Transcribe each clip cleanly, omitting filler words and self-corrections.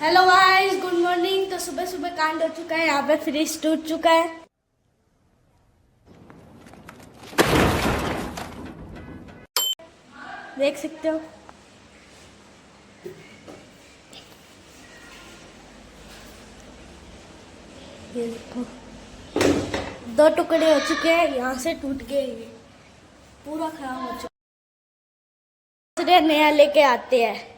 Hello guys, good morning. तो सुबह सुबह कांड हो चुका है, यहाँ पे फ्रिज टूट चुका है। देख सकते हो। ये देखो, 2 टुकड़े हो चुके हैं, यहाँ से टूट गए, ये पूरा खराब हो चुका है। नया लेके आते हैं।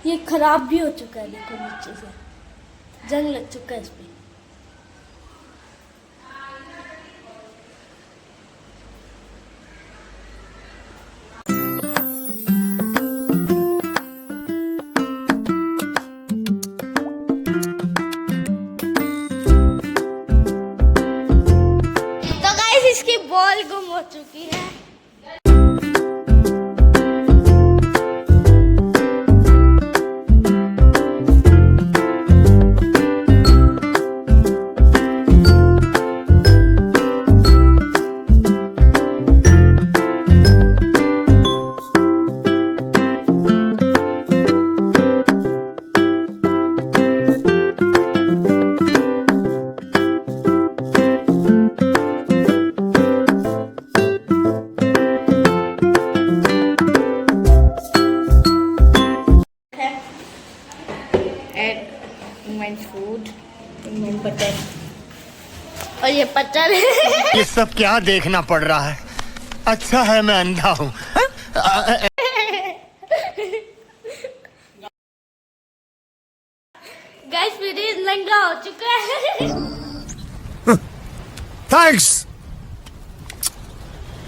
ये खराब भी हो चुका है, देखो नीचे से जंग लग चुका है इस पे। तो गाइस, इसकी बॉल गुम हो चुकी है। फूड बटर, और ये बटर ये सब क्या देखना पड़ रहा है। अच्छा है मैं अंधा हूँ। गाइस, फ्रिज नंगा हो चुका है। Thanks,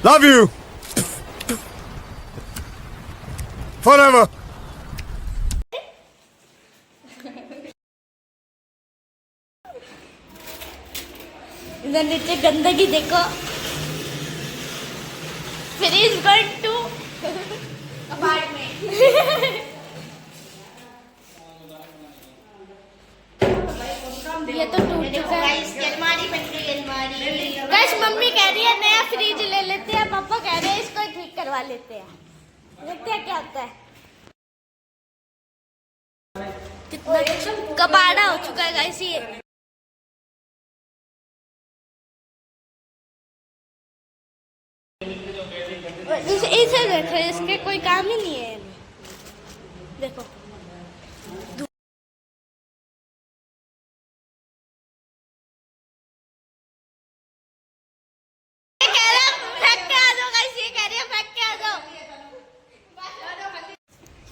love you forever. इधर नीचे गंदगी देखो। Fridge going to apartment. ये तो टूट चुका है। अलमारी बन गई, अलमारी। गाइस, मम्मी कह रही है नया फ्रिज ले लेते हैं, पापा कह रहे हैं इसको ठीक करवा लेते हैं। देखते हैं क्या होता है। कितना कबाड़ा हो चुका है गाइस ये। इसे देखो, इसके कोई काम ही नहीं है। देखो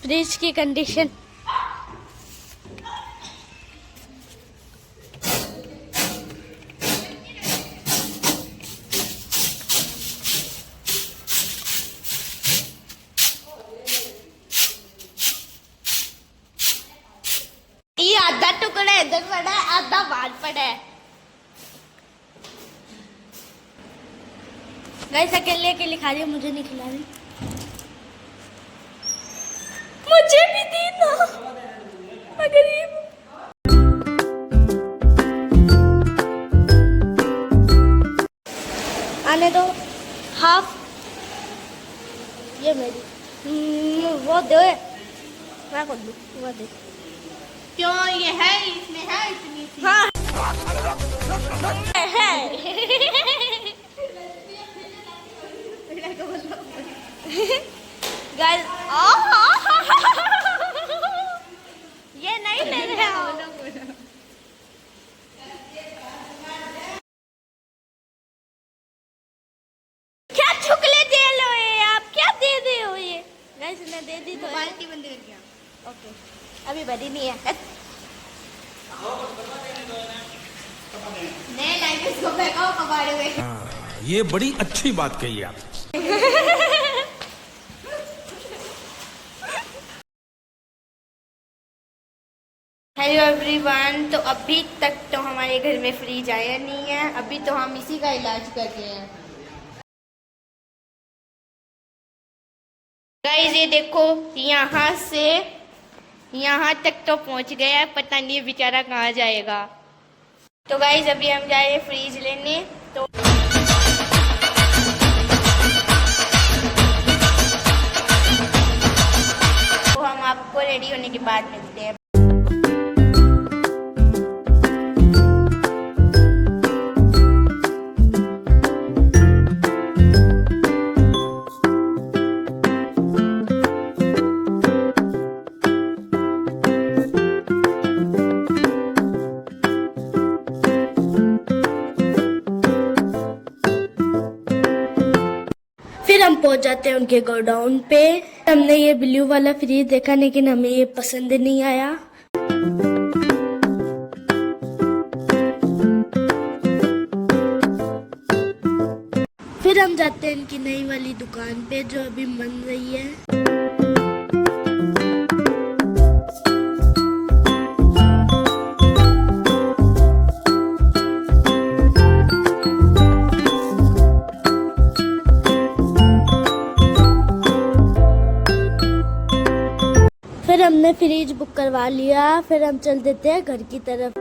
फ्रिज की कंडीशन। ये आधा टुकड़ा इधर पड़ा है, आधा बाहर पड़ा है। गाइस, अकेले अकेले खा रही है, मुझे नहीं खिला रही। मुझे भी देना, मैं गरीब। आने दो, हाफ ये मेरी। वो दे, मैं कर दूँ, वो दे। क्यों ये है, इसमें है इतनी सी। हाँ है। गाइस, ये नहीं ले रहे हो। क्या चुकले दे लो ये, आप क्या दे दे हो ये। गाइस, ने दे दी तो बाल्टी बंद कर दिया। ओके, अभी भरी नहीं है। नए लाइट इसको फेंकाओ कबाड़े में। ये बड़ी अच्छी बात कही आप। Hello everyone. तो अभी तक तो हमारे घर में फ्रिज आया नहीं है, अभी तो हम इसी का इलाज कर रहे हैं। गाइस, ये देखो, यहाँ से यहाँ तक तो पहुँच गया, पता नहीं ये बेचारा कहाँ जाएगा। तो गाइस, अभी हम जा रहे हैं फ्रिज लेने। तो रेडी होने के बाद मिलते हैं। फिर हम पहुंच जाते हैं उनके गोडाउन पे। हमने ये ब्लू वाला फ्रिज देखा लेकिन हमें ये पसंद नहीं आया। फिर हम जाते हैं इनकी नई वाली दुकान पे जो अभी बन रही है। फिर हमने फ्रिज बुक करवा लिया। फिर हम चल देते हैं घर की तरफ।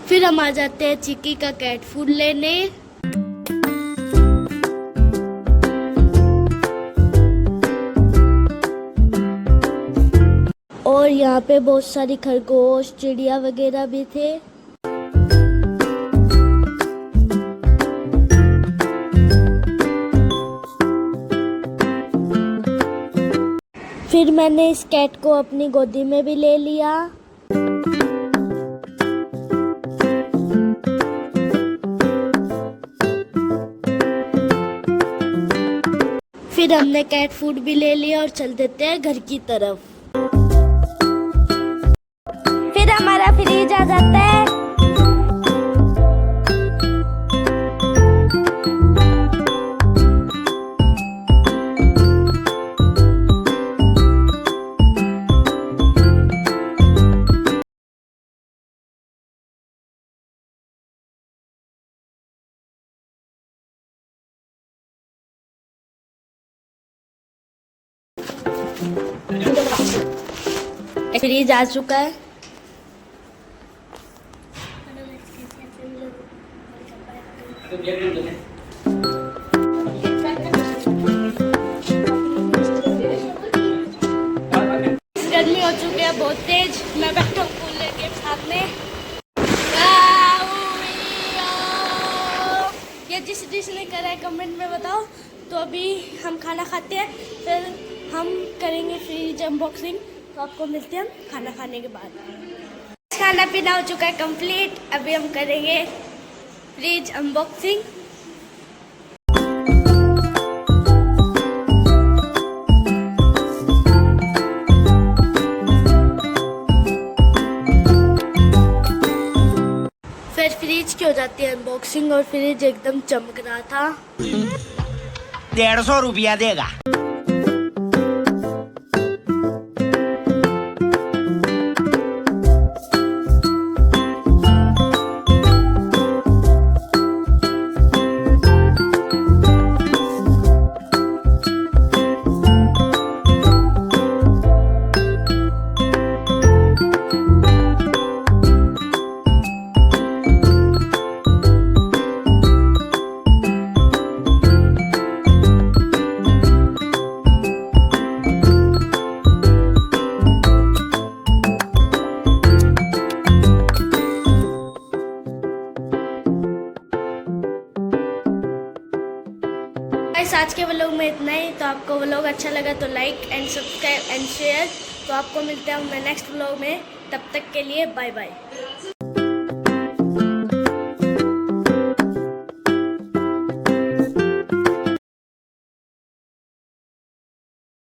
फिर हम आ जाते हैं चिक्की का कैट फूड लेने। और यहाँ पे बहुत सारी खरगोश चिड़िया वगैरह भी थे। फिर मैंने इस कैट को अपनी गोदी में भी ले लिया। फिर हमने कैट फूड भी ले लिया और चल देते हैं घर की तरफ। फिर हमारा फ्रिज आ जाता है। फ्रिज आ चुका है। गर्मी हो चुकी है बहुत तेज। मैं बैठा हूँ कूलर के सामने। ये जिसने करा है कमेंट में बताओ। तो अभी हम खाना खाते हैं, फिर हम करेंगे फ्रिज अनबॉक्सिंग। तो आपको मिलते हैं हम खाना खाने के बाद। खाना पीना हो चुका है कंप्लीट। अभी हम करेंगे फ्रिज अनबॉक्सिंग। फिर फ्रिज की हो जाती है अनबॉक्सिंग और फ्रिज एकदम चमक रहा था। 150 रुपया देगा। आज के व्लॉग में इतना ही। तो आपको व्लॉग अच्छा लगा तो like and subscribe and share. तो आपको मिलते हैं मैं नेक्स्ट व्लॉग में। तब तक के लिए बाय बाय।